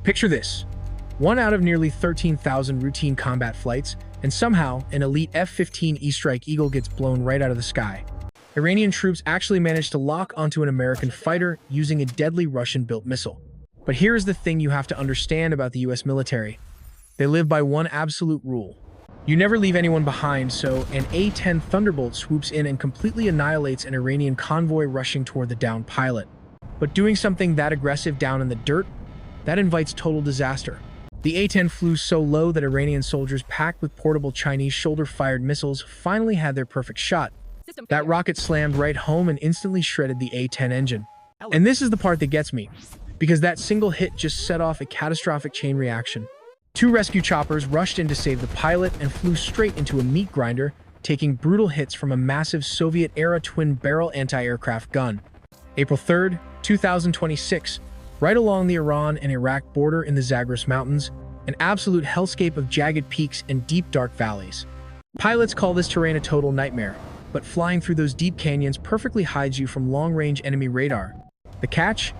Picture this. One out of nearly 13,000 routine combat flights, and somehow an elite F-15E Strike Eagle gets blown right out of the sky. Iranian troops actually managed to lock onto an American fighter using a deadly Russian-built missile. But here's the thing you have to understand about the US military. They live by one absolute rule. You never leave anyone behind, so an A-10 Thunderbolt swoops in and completely annihilates an Iranian convoy rushing toward the downed pilot. But doing something that aggressive down in the dirt, that invites total disaster. The A-10 flew so low that Iranian soldiers packed with portable Chinese shoulder-fired missiles finally had their perfect shot. That rocket slammed right home and instantly shredded the A-10 engine. And this is the part that gets me, because that single hit just set off a catastrophic chain reaction. Two rescue choppers rushed in to save the pilot and flew straight into a meat grinder, taking brutal hits from a massive Soviet-era twin-barrel anti-aircraft gun. April 3rd, 2026, right along the Iran and Iraq border in the Zagros Mountains, an absolute hellscape of jagged peaks and deep dark valleys. Pilots call this terrain a total nightmare, but flying through those deep canyons perfectly hides you from long-range enemy radar. The catch?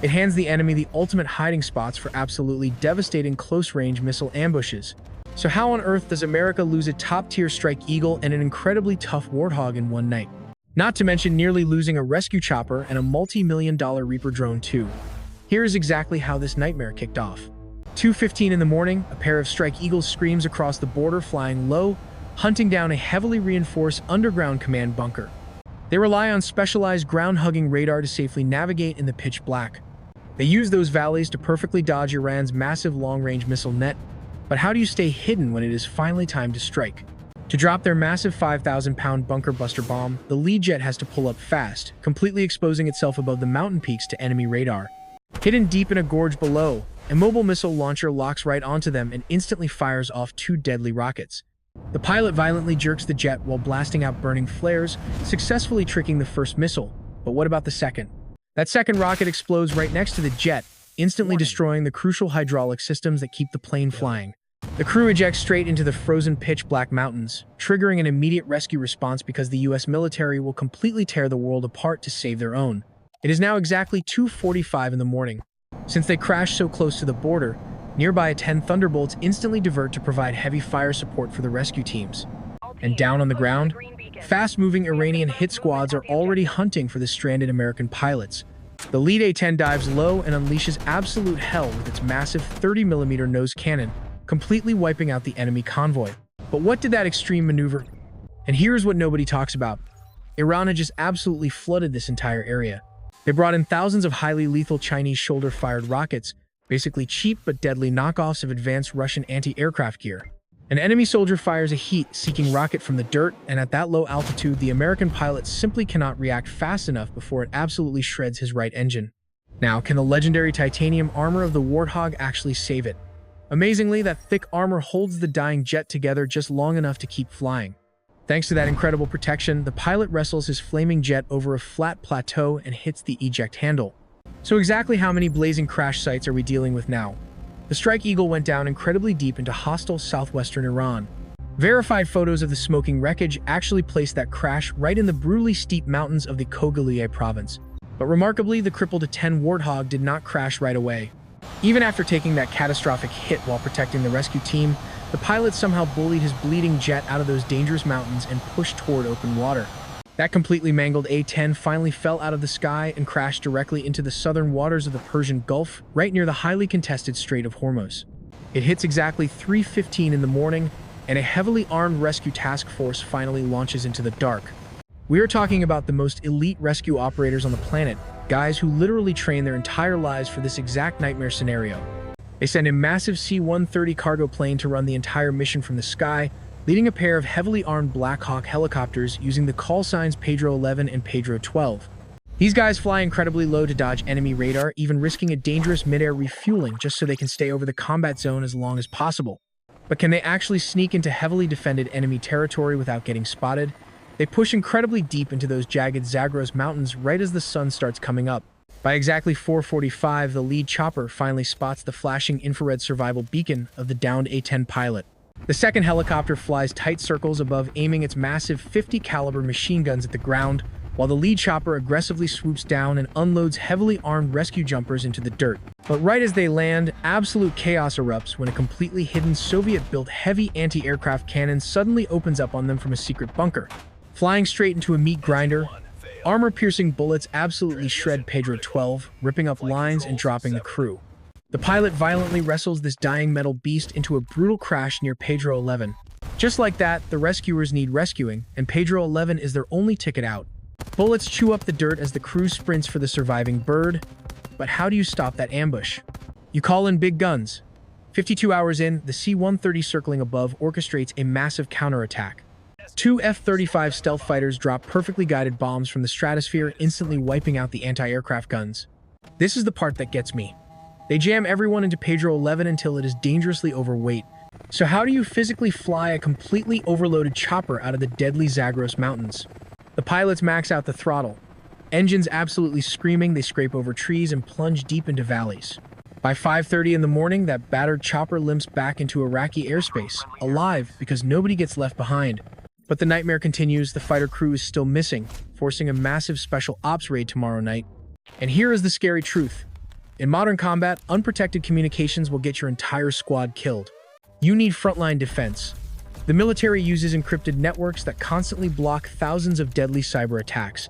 It hands the enemy the ultimate hiding spots for absolutely devastating close-range missile ambushes. So how on earth does America lose a top-tier Strike Eagle and an incredibly tough Warthog in one night? Not to mention nearly losing a rescue chopper and a multi-million-dollar Reaper drone too. Here's exactly how this nightmare kicked off. 2:15 in the morning, a pair of Strike Eagles screams across the border flying low, hunting down a heavily reinforced underground command bunker. They rely on specialized ground-hugging radar to safely navigate in the pitch black. They use those valleys to perfectly dodge Iran's massive long-range missile net, but how do you stay hidden when it is finally time to strike? To drop their massive 5,000-pound bunker buster bomb, the lead jet has to pull up fast, completely exposing itself above the mountain peaks to enemy radar. Hidden deep in a gorge below, a mobile missile launcher locks right onto them and instantly fires off two deadly rockets. The pilot violently jerks the jet while blasting out burning flares, successfully tricking the first missile. But what about the second? That second rocket explodes right next to the jet, instantly destroying the crucial hydraulic systems that keep the plane flying. The crew ejects straight into the frozen pitch-black mountains, triggering an immediate rescue response because the US military will completely tear the world apart to save their own. It is now exactly 2:45 in the morning. Since they crashed so close to the border, nearby A-10 Thunderbolts instantly divert to provide heavy fire support for the rescue teams. And down on the ground, fast-moving Iranian hit squads are already hunting for the stranded American pilots. The lead A-10 dives low and unleashes absolute hell with its massive 30mm nose cannon, completely wiping out the enemy convoy. But what did that extreme maneuver? And here's what nobody talks about. Iran had just absolutely flooded this entire area. They brought in thousands of highly lethal Chinese shoulder-fired rockets, basically cheap but deadly knockoffs of advanced Russian anti-aircraft gear. An enemy soldier fires a heat-seeking rocket from the dirt, and at that low altitude, the American pilot simply cannot react fast enough before it absolutely shreds his right engine. Now, can the legendary titanium armor of the Warthog actually save it? Amazingly, that thick armor holds the dying jet together just long enough to keep flying. Thanks to that incredible protection, the pilot wrestles his flaming jet over a flat plateau and hits the eject handle. So exactly how many blazing crash sites are we dealing with now? The Strike Eagle went down incredibly deep into hostile southwestern Iran. Verified photos of the smoking wreckage actually placed that crash right in the brutally steep mountains of the Kogaliyeh province. But remarkably, the crippled A-10 Warthog did not crash right away. Even after taking that catastrophic hit while protecting the rescue team, the pilot somehow bullied his bleeding jet out of those dangerous mountains and pushed toward open water. That completely mangled A-10 finally fell out of the sky and crashed directly into the southern waters of the Persian Gulf, right near the highly contested Strait of Hormuz. It hits exactly 3:15 in the morning, and a heavily armed rescue task force finally launches into the dark. We are talking about the most elite rescue operators on the planet, guys who literally train their entire lives for this exact nightmare scenario. They send a massive C-130 cargo plane to run the entire mission from the sky, leading a pair of heavily armed Black Hawk helicopters using the call signs Pedro 11 and Pedro 12. These guys fly incredibly low to dodge enemy radar, even risking a dangerous mid-air refueling just so they can stay over the combat zone as long as possible. But can they actually sneak into heavily defended enemy territory without getting spotted? They push incredibly deep into those jagged Zagros mountains right as the sun starts coming up. By exactly 4:45, the lead chopper finally spots the flashing infrared survival beacon of the downed A-10 pilot. The second helicopter flies tight circles above, aiming its massive 50 caliber machine guns at the ground, while the lead chopper aggressively swoops down and unloads heavily armed rescue jumpers into the dirt. But right as they land, absolute chaos erupts when a completely hidden Soviet-built heavy anti-aircraft cannon suddenly opens up on them from a secret bunker. Flying straight into a meat grinder, armor-piercing bullets absolutely shred Pedro 12, ripping up lines and dropping the crew. The pilot violently wrestles this dying metal beast into a brutal crash near Pedro 11. Just like that, the rescuers need rescuing, and Pedro 11 is their only ticket out. Bullets chew up the dirt as the crew sprints for the surviving bird. But how do you stop that ambush? You call in big guns. 52 hours in, the C-130 circling above orchestrates a massive counterattack. 2 F-35 stealth fighters drop perfectly guided bombs from the stratosphere, instantly wiping out the anti-aircraft guns. This is the part that gets me. They jam everyone into Pedro 11 until it is dangerously overweight. So how do you physically fly a completely overloaded chopper out of the deadly Zagros mountains? The pilots max out the throttle. Engines absolutely screaming, they scrape over trees and plunge deep into valleys. By 5:30 in the morning, that battered chopper limps back into Iraqi airspace, alive because nobody gets left behind. But the nightmare continues, the fighter crew is still missing, forcing a massive special ops raid tomorrow night. And here is the scary truth. In modern combat, unprotected communications will get your entire squad killed. You need frontline defense. The military uses encrypted networks that constantly block thousands of deadly cyber attacks.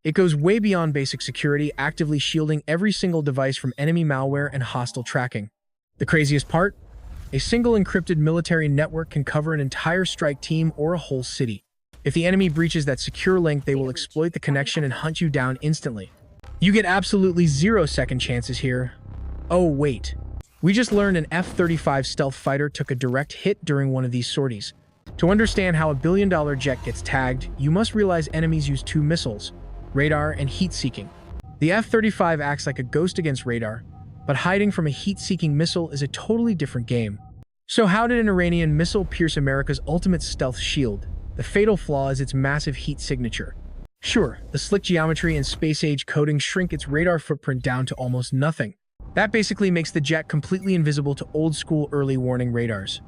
It goes way beyond basic security, actively shielding every single device from enemy malware and hostile tracking. The craziest part? A single encrypted military network can cover an entire strike team or a whole city. If the enemy breaches that secure link, they will exploit the connection and hunt you down instantly. You get absolutely 0 second chances here. Oh wait, we just learned an F-35 stealth fighter took a direct hit during one of these sorties. To understand how a billion-dollar jet gets tagged, you must realize enemies use 2 missiles. Radar and heat-seeking. The F-35 acts like a ghost against radar, but hiding from a heat-seeking missile is a totally different game. So how did an Iranian missile pierce America's ultimate stealth shield? The fatal flaw is its massive heat signature. Sure, the slick geometry and space-age coding shrink its radar footprint down to almost nothing. That basically makes the jet completely invisible to old-school early warning radars.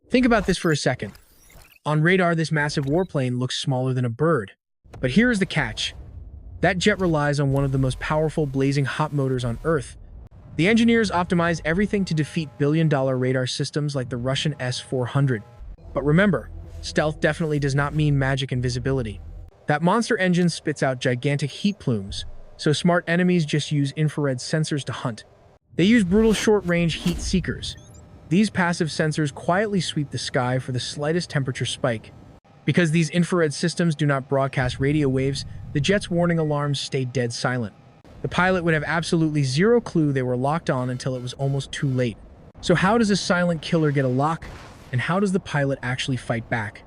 Think about this for a second. On radar, this massive warplane looks smaller than a bird. But here is the catch. That jet relies on one of the most powerful blazing hot motors on Earth. The engineers optimize everything to defeat billion-dollar radar systems like the Russian S-400. But remember, stealth definitely does not mean magic invisibility. That monster engine spits out gigantic heat plumes, so smart enemies just use infrared sensors to hunt. They use brutal short-range heat seekers. These passive sensors quietly sweep the sky for the slightest temperature spike. Because these infrared systems do not broadcast radio waves, the jet's warning alarms stay dead silent. The pilot would have absolutely 0 clue they were locked on until it was almost too late. So how does a silent killer get a lock? And how does the pilot actually fight back?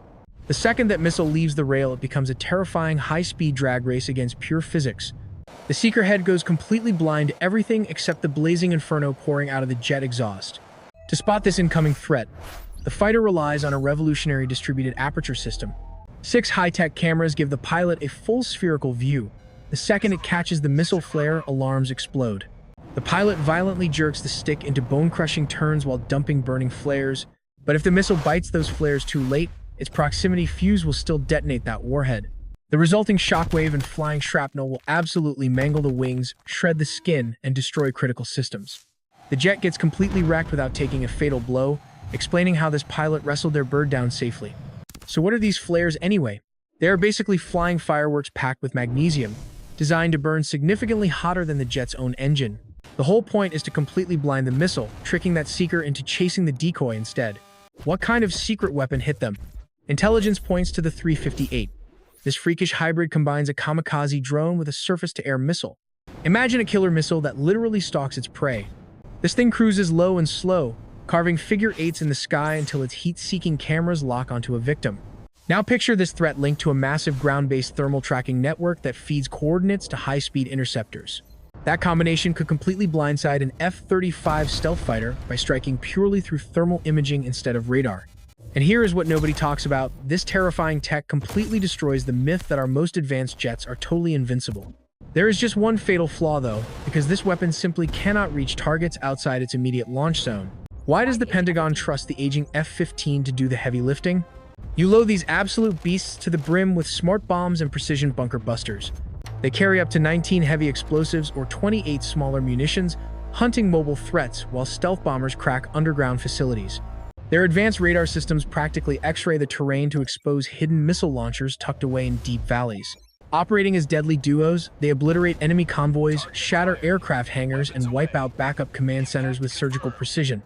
The second that missile leaves the rail, it becomes a terrifying high-speed drag race against pure physics. The seeker head goes completely blind to everything except the blazing inferno pouring out of the jet exhaust. To spot this incoming threat, the fighter relies on a revolutionary distributed aperture system. 6 high-tech cameras give the pilot a full spherical view. The second it catches the missile flare, alarms explode. The pilot violently jerks the stick into bone-crushing turns while dumping burning flares, but if the missile bites those flares too late, its proximity fuse will still detonate that warhead. The resulting shockwave and flying shrapnel will absolutely mangle the wings, shred the skin, and destroy critical systems. The jet gets completely wrecked without taking a fatal blow, explaining how this pilot wrestled their bird down safely. So what are these flares anyway? They are basically flying fireworks packed with magnesium, designed to burn significantly hotter than the jet's own engine. The whole point is to completely blind the missile, tricking that seeker into chasing the decoy instead. What kind of secret weapon hit them? Intelligence points to the 358. This freakish hybrid combines a kamikaze drone with a surface-to-air missile. Imagine a killer missile that literally stalks its prey. This thing cruises low and slow, carving figure eights in the sky until its heat-seeking cameras lock onto a victim. Now picture this threat linked to a massive ground-based thermal tracking network that feeds coordinates to high-speed interceptors. That combination could completely blindside an F-35 stealth fighter by striking purely through thermal imaging instead of radar. And here is what nobody talks about. This terrifying tech completely destroys the myth that our most advanced jets are totally invincible. There is just one fatal flaw though, because this weapon simply cannot reach targets outside its immediate launch zone. Why does the Pentagon trust the aging F-15 to do the heavy lifting? You load these absolute beasts to the brim with smart bombs and precision bunker busters. They carry up to 19 heavy explosives or 28 smaller munitions, hunting mobile threats while stealth bombers crack underground facilities. Their advanced radar systems practically X-ray the terrain to expose hidden missile launchers tucked away in deep valleys. Operating as deadly duos, they obliterate enemy convoys, shatter aircraft hangars, and wipe out backup command centers with surgical precision.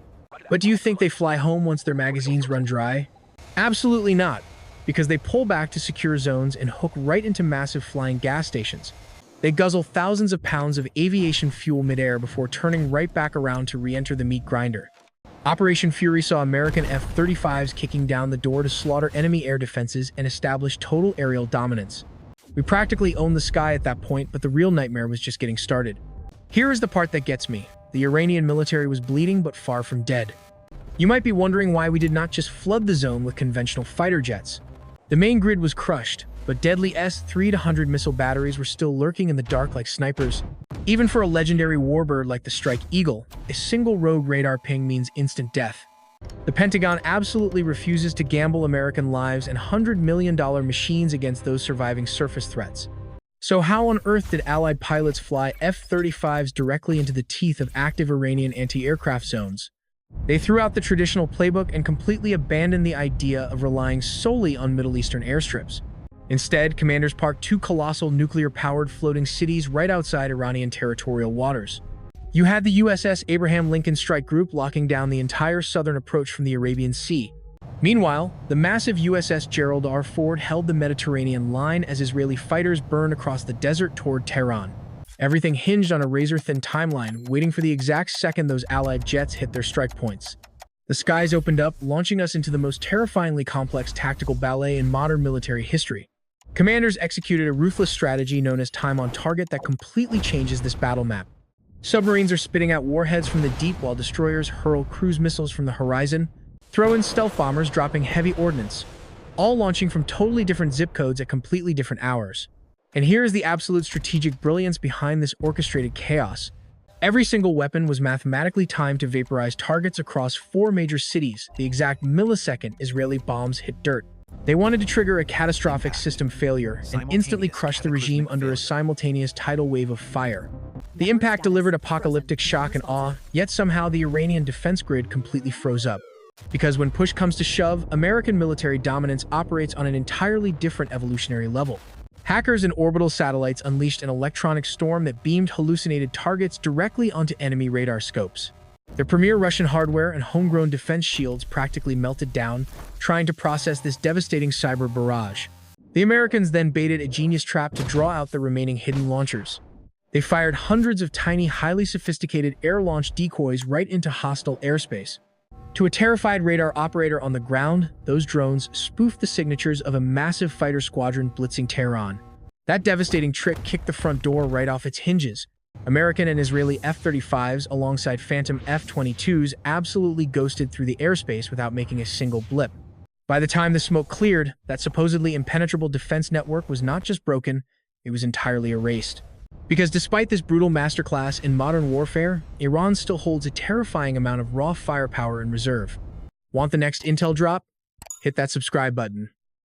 But do you think they fly home once their magazines run dry? Absolutely not, because they pull back to secure zones and hook right into massive flying gas stations. They guzzle thousands of pounds of aviation fuel midair before turning right back around to re-enter the meat grinder. Operation Fury saw American F-35s kicking down the door to slaughter enemy air defenses and establish total aerial dominance. We practically owned the sky at that point, but the real nightmare was just getting started. Here is the part that gets me. The Iranian military was bleeding but far from dead. You might be wondering why we did not just flood the zone with conventional fighter jets. The main grid was crushed, but deadly S-300 missile batteries were still lurking in the dark like snipers. Even for a legendary warbird like the Strike Eagle, a single rogue radar ping means instant death. The Pentagon absolutely refuses to gamble American lives and $100 million machines against those surviving surface threats. So how on earth did Allied pilots fly F-35s directly into the teeth of active Iranian anti-aircraft zones? They threw out the traditional playbook and completely abandoned the idea of relying solely on Middle Eastern airstrips. Instead, commanders parked two colossal nuclear-powered floating cities right outside Iranian territorial waters. You had the USS Abraham Lincoln Strike Group locking down the entire southern approach from the Arabian Sea. Meanwhile, the massive USS Gerald R. Ford held the Mediterranean line as Israeli fighters burned across the desert toward Tehran. Everything hinged on a razor-thin timeline, waiting for the exact second those Allied jets hit their strike points. The skies opened up, launching us into the most terrifyingly complex tactical ballet in modern military history. Commanders executed a ruthless strategy known as time on target that completely changes this battle map. Submarines are spitting out warheads from the deep while destroyers hurl cruise missiles from the horizon. Throw in stealth bombers dropping heavy ordnance, all launching from totally different zip codes at completely different hours. And here is the absolute strategic brilliance behind this orchestrated chaos. Every single weapon was mathematically timed to vaporize targets across 4 major cities the exact millisecond Israeli bombs hit dirt. They wanted to trigger a catastrophic system failure and instantly crush the regime under a simultaneous tidal wave of fire. The impact delivered apocalyptic shock and awe, yet somehow the Iranian defense grid completely froze up. Because when push comes to shove, American military dominance operates on an entirely different evolutionary level. Hackers and orbital satellites unleashed an electronic storm that beamed hallucinated targets directly onto enemy radar scopes. Their premier Russian hardware and homegrown defense shields practically melted down, trying to process this devastating cyber barrage. The Americans then baited a genius trap to draw out the remaining hidden launchers. They fired hundreds of tiny, highly sophisticated air-launched decoys right into hostile airspace. To a terrified radar operator on the ground, those drones spoofed the signatures of a massive fighter squadron blitzing Tehran. That devastating trick kicked the front door right off its hinges. American and Israeli F-35s alongside Phantom F-22s absolutely ghosted through the airspace without making a single blip. By the time the smoke cleared, that supposedly impenetrable defense network was not just broken, it was entirely erased. Because despite this brutal masterclass in modern warfare, Iran still holds a terrifying amount of raw firepower in reserve. Want the next intel drop? Hit that subscribe button.